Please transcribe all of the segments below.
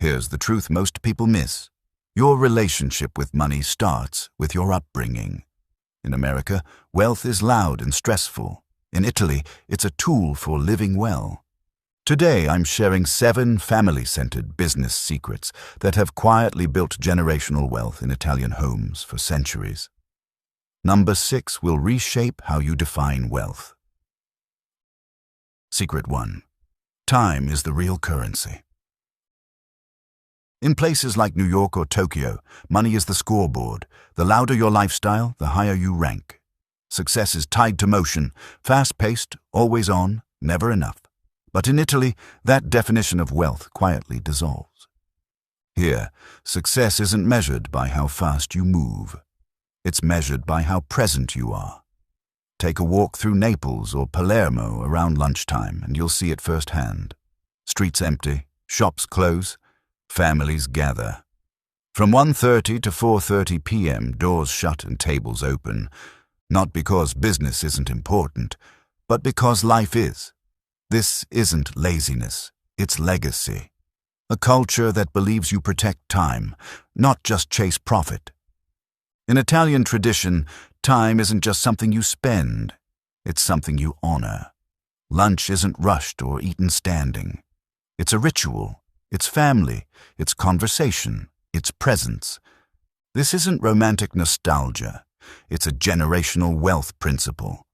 Here's the truth most people miss. Your relationship with money starts with your upbringing. In America, wealth is loud and stressful. In Italy, it's a tool for living well. Today, I'm sharing 7 family-centered business secrets that have quietly built generational wealth in Italian homes for centuries. Number 6 will reshape how you define wealth. Secret 1. Time is the real currency. In places like New York or Tokyo, money is the scoreboard. The louder your lifestyle, the higher you rank. Success is tied to motion, fast-paced, always on, never enough. But in Italy, that definition of wealth quietly dissolves. Here, success isn't measured by how fast you move. It's measured by how present you are. Take a walk through Naples or Palermo around lunchtime and you'll see it firsthand. Streets empty, shops close, families gather. From 1:30 to 4:30 p.m., doors shut and tables open, not because business isn't important, but because life is. This isn't laziness, it's legacy. A culture that believes you protect time, not just chase profit. In Italian tradition, time isn't just something you spend, it's something you honor. Lunch isn't rushed or eaten standing. It's a ritual, it's family, it's conversation, it's presence. This isn't romantic nostalgia, it's a generational wealth principle.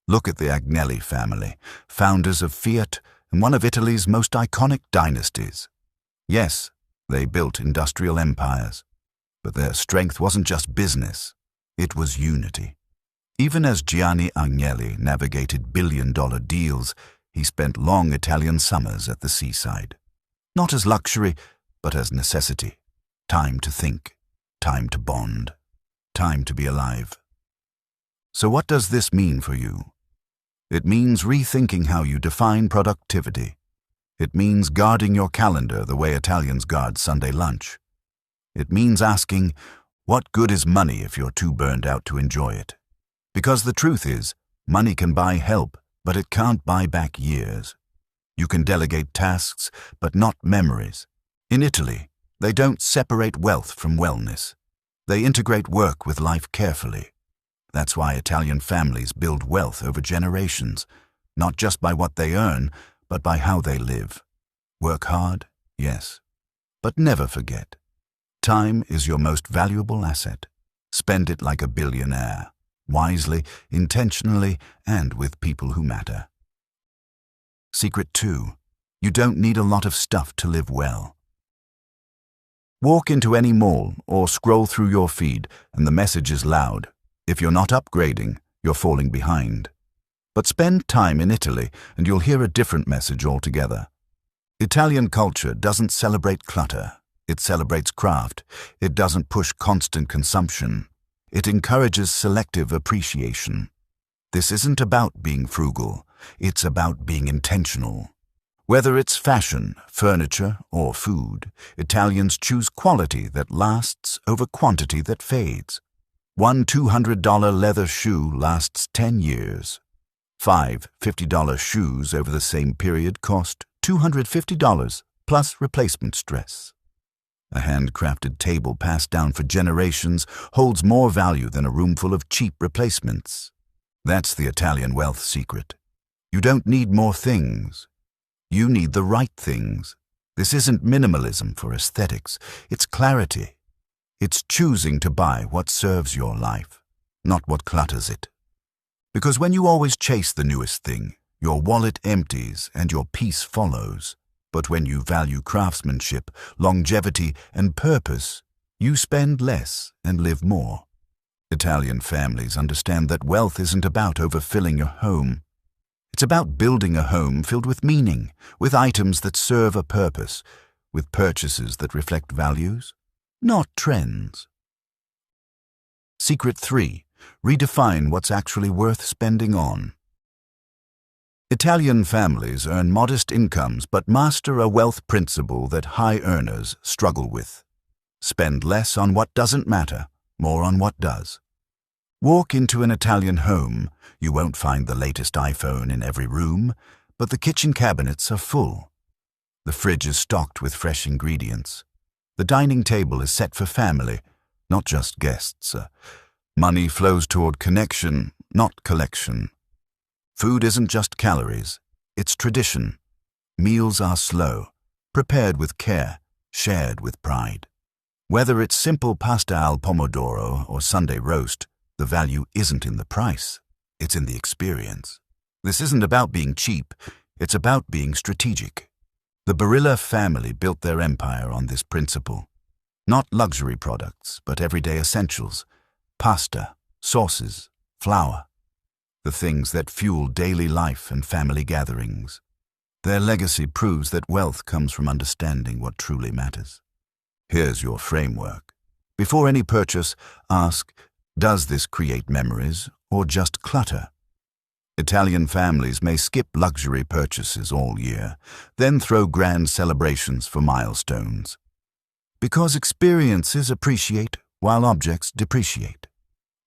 Look at the Agnelli family, founders of Fiat and one of Italy's most iconic dynasties. Yes, they built industrial empires, but their strength wasn't just business, it was unity. Even as Gianni Agnelli navigated billion-dollar deals, he spent long Italian summers at the seaside. Not as luxury, but as necessity. Time to think, time to bond, time to be alive. So what does this mean for you? It means rethinking how you define productivity. It means guarding your calendar the way Italians guard Sunday lunch. It means asking, what good is money if you're too burned out to enjoy it? Because the truth is, money can buy help, but it can't buy back years. You can delegate tasks, but not memories. In Italy, they don't separate wealth from wellness. They integrate work with life carefully. That's why Italian families build wealth over generations, not just by what they earn, but by how they live. Work hard, yes, but never forget. Time is your most valuable asset. Spend it like a billionaire, wisely, intentionally, and with people who matter. Secret 2. You don't need a lot of stuff to live well. Walk into any mall or scroll through your feed and the message is loud. If you're not upgrading, you're falling behind. But spend time in Italy and you'll hear a different message altogether. Italian culture doesn't celebrate clutter. It celebrates craft. It doesn't push constant consumption. It encourages selective appreciation. This isn't about being frugal. It's about being intentional. Whether it's fashion, furniture, or food, Italians choose quality that lasts over quantity that fades. One $200 leather shoe lasts 10 years. 5 $50 shoes over the same period cost $250 plus replacement stress. A handcrafted table passed down for generations holds more value than a roomful of cheap replacements. That's the Italian wealth secret. You don't need more things. You need the right things. This isn't minimalism for aesthetics. It's clarity. It's choosing to buy what serves your life, not what clutters it. Because when you always chase the newest thing, your wallet empties and your peace follows. But when you value craftsmanship, longevity, and purpose, you spend less and live more. Italian families understand that wealth isn't about overfilling your home. It's about building a home filled with meaning, with items that serve a purpose, with purchases that reflect values, not trends. Secret 3. Redefine what's actually worth spending on. Italian families earn modest incomes but master a wealth principle that high earners struggle with. Spend less on what doesn't matter, more on what does. Walk into an Italian home, you won't find the latest iPhone in every room, but the kitchen cabinets are full. The fridge is stocked with fresh ingredients. The dining table is set for family, not just guests. Money flows toward connection, not collection. Food isn't just calories, it's tradition. Meals are slow, prepared with care, shared with pride. Whether it's simple pasta al pomodoro or Sunday roast, the value isn't in the price, it's in the experience. This isn't about being cheap, it's about being strategic. The Barilla family built their empire on this principle. Not luxury products, but everyday essentials. Pasta, sauces, flour. The things that fuel daily life and family gatherings. Their legacy proves that wealth comes from understanding what truly matters. Here's your framework. Before any purchase, ask, does this create memories or just clutter? Italian families may skip luxury purchases all year, then throw grand celebrations for milestones. Because experiences appreciate while objects depreciate.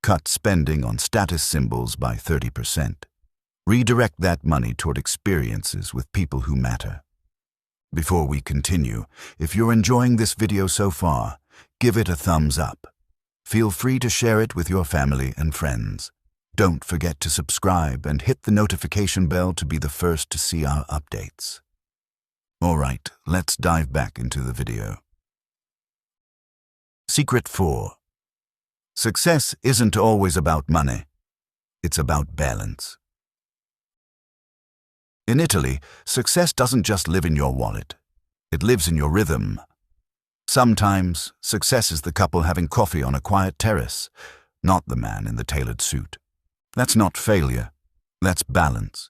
Cut spending on status symbols by 30%. Redirect that money toward experiences with people who matter. Before we continue, if you're enjoying this video so far, give it a thumbs up. Feel free to share it with your family and friends. Don't forget to subscribe and hit the notification bell to be the first to see our updates. Alright, let's dive back into the video. Secret 4. Success isn't always about money. It's about balance. In Italy, success doesn't just live in your wallet. It lives in your rhythm. Sometimes, success is the couple having coffee on a quiet terrace, not the man in the tailored suit. That's not failure. That's balance.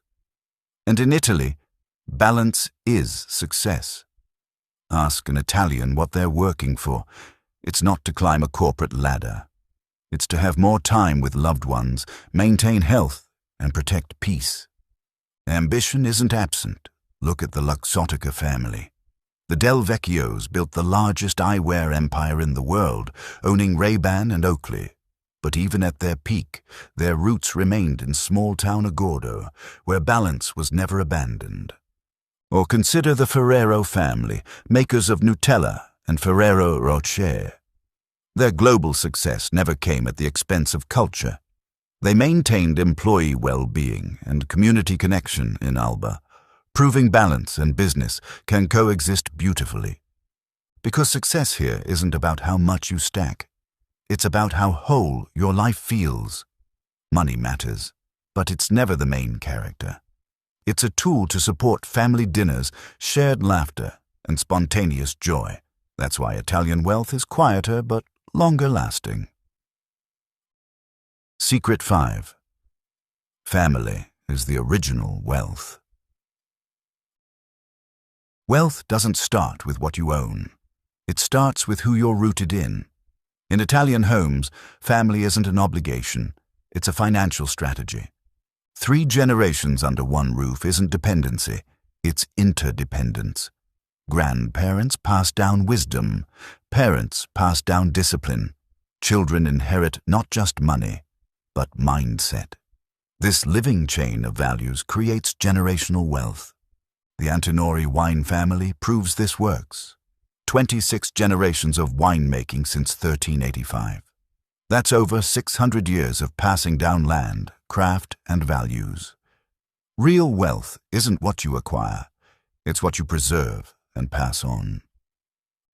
And in Italy, balance is success. Ask an Italian what they're working for. It's not to climb a corporate ladder. It's to have more time with loved ones, maintain health, and protect peace. Ambition isn't absent. Look at the Luxottica family. The Del Vecchios built the largest eyewear empire in the world, owning Ray-Ban and Oakley. But even at their peak, their roots remained in small-town Agordo, where balance was never abandoned. Or consider the Ferrero family, makers of Nutella and Ferrero Rocher. Their global success never came at the expense of culture. They maintained employee well-being and community connection in Alba, proving balance and business can coexist beautifully. Because success here isn't about how much you stack. It's about how whole your life feels. Money matters, but it's never the main character. It's a tool to support family dinners, shared laughter, and spontaneous joy. That's why Italian wealth is quieter but longer lasting. Secret 5. Family is the original wealth. Wealth doesn't start with what you own. It starts with who you're rooted in. In Italian homes, family isn't an obligation, it's a financial strategy. 3 generations under one roof isn't dependency, it's interdependence. Grandparents pass down wisdom, parents pass down discipline. Children inherit not just money, but mindset. This living chain of values creates generational wealth. The Antinori wine family proves this works. 26 generations of winemaking since 1385. That's over 600 years of passing down land, craft, and values. Real wealth isn't what you acquire, it's what you preserve and pass on.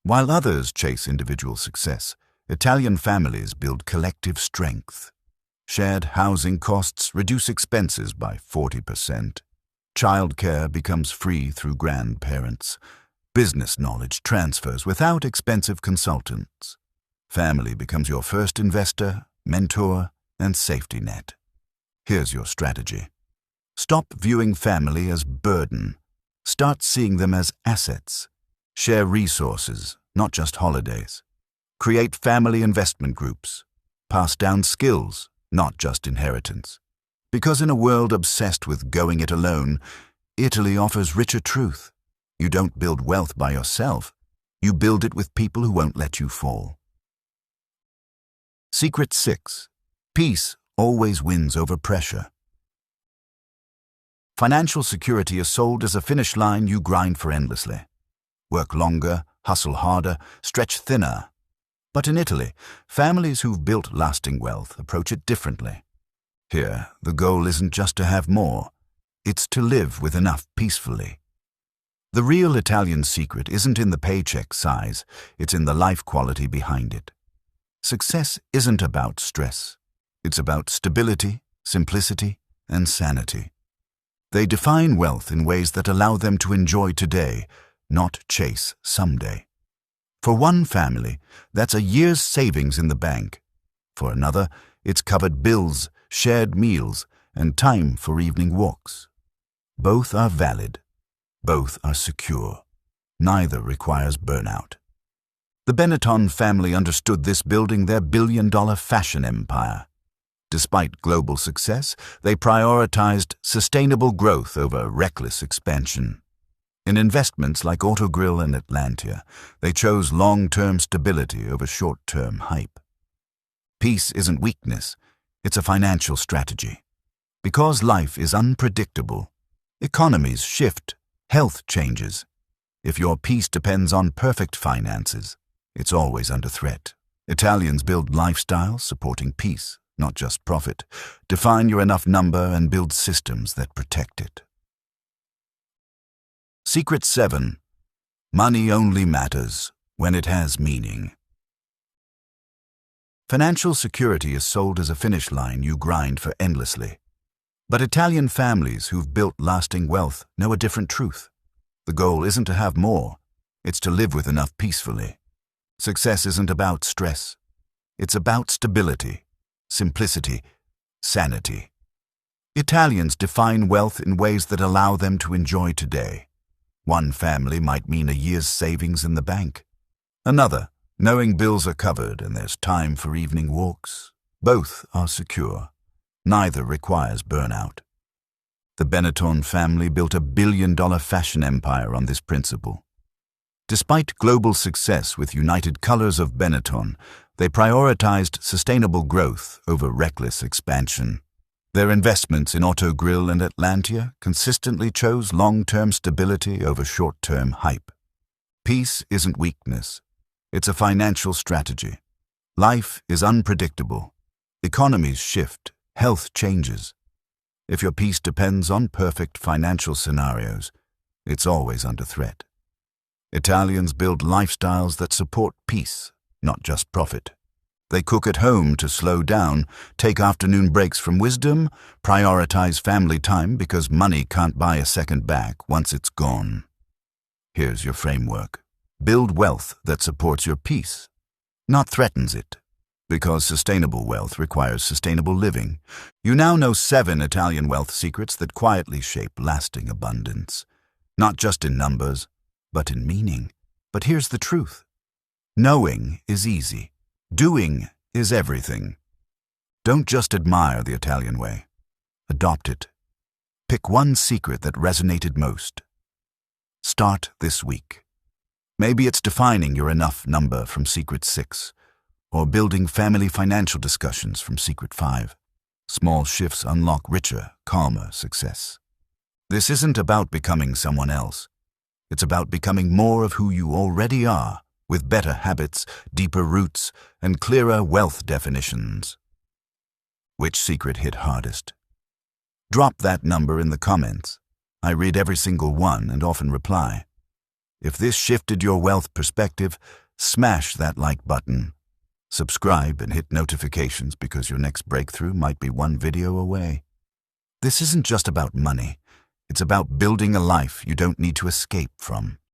While others chase individual success, Italian families build collective strength. Shared housing costs reduce expenses by 40%. Childcare becomes free through grandparents. Business knowledge transfers without expensive consultants. Family becomes your first investor, mentor, and safety net. Here's your strategy. Stop viewing family as burden. Start seeing them as assets. Share resources, not just holidays. Create family investment groups. Pass down skills, not just inheritance. Because in a world obsessed with going it alone, Italy offers richer truth. You don't build wealth by yourself. You build it with people who won't let you fall. Secret 6. Peace always wins over pressure. Financial security is sold as a finish line you grind for endlessly. Work longer, hustle harder, stretch thinner. But in Italy, families who've built lasting wealth approach it differently. Here, the goal isn't just to have more, it's to live with enough peacefully. The real Italian secret isn't in the paycheck size, it's in the life quality behind it. Success isn't about stress. It's about stability, simplicity, and sanity. They define wealth in ways that allow them to enjoy today, not chase someday. For one family, that's a year's savings in the bank. For another, it's covered bills, shared meals, and time for evening walks. Both are valid. Both are secure. Neither requires burnout. The Benetton family understood this building their billion-dollar fashion empire. Despite global success, they prioritized sustainable growth over reckless expansion. In investments like Autogrill and Atlantia, they chose long-term stability over short-term hype. Peace isn't weakness, it's a financial strategy. Because life is unpredictable, economies shift, health changes. If your peace depends on perfect finances, it's always under threat. Italians build lifestyles supporting peace, not just profit. Define your enough number and build systems that protect it. Secret 7. Money only matters when it has meaning. Financial security is sold as a finish line you grind for endlessly. But Italian families who've built lasting wealth know a different truth. The goal isn't to have more, it's to live with enough peacefully. Success isn't about stress. It's about stability, simplicity, sanity. Italians define wealth in ways that allow them to enjoy today. One family might mean a year's savings in the bank. Another, knowing bills are covered and there's time for evening walks. Both are secure. Neither requires burnout. The Benetton family built a billion-dollar fashion empire on this principle. Despite global success with United Colors of Benetton, they prioritized sustainable growth over reckless expansion. Their investments in Autogrill and Atlantia consistently chose long-term stability over short-term hype. Peace isn't weakness. It's a financial strategy. Life is unpredictable. Economies shift. Health changes. If your peace depends on perfect financial scenarios, it's always under threat. Italians build lifestyles that support peace, not just profit. They cook at home to slow down, take afternoon breaks from wisdom, prioritize family time because money can't buy a second back once it's gone. Here's your framework. Build wealth that supports your peace, not threatens it. Because sustainable wealth requires sustainable living. You now know 7 Italian wealth secrets that quietly shape lasting abundance. Not just in numbers, but in meaning. But here's the truth. Knowing is easy. Doing is everything. Don't just admire the Italian way. Adopt it. Pick one secret that resonated most. Start this week. Maybe it's defining your enough number from Secret 6, or building family financial discussions from Secret 5. Small shifts unlock richer, calmer success. This isn't about becoming someone else. It's about becoming more of who you already are, with better habits, deeper roots, and clearer wealth definitions. Which secret hit hardest? Drop that number in the comments. I read every single one and often reply. If this shifted your wealth perspective, smash that like button. Subscribe and hit notifications because your next breakthrough might be one video away. This isn't just about money. It's about building a life you don't need to escape from.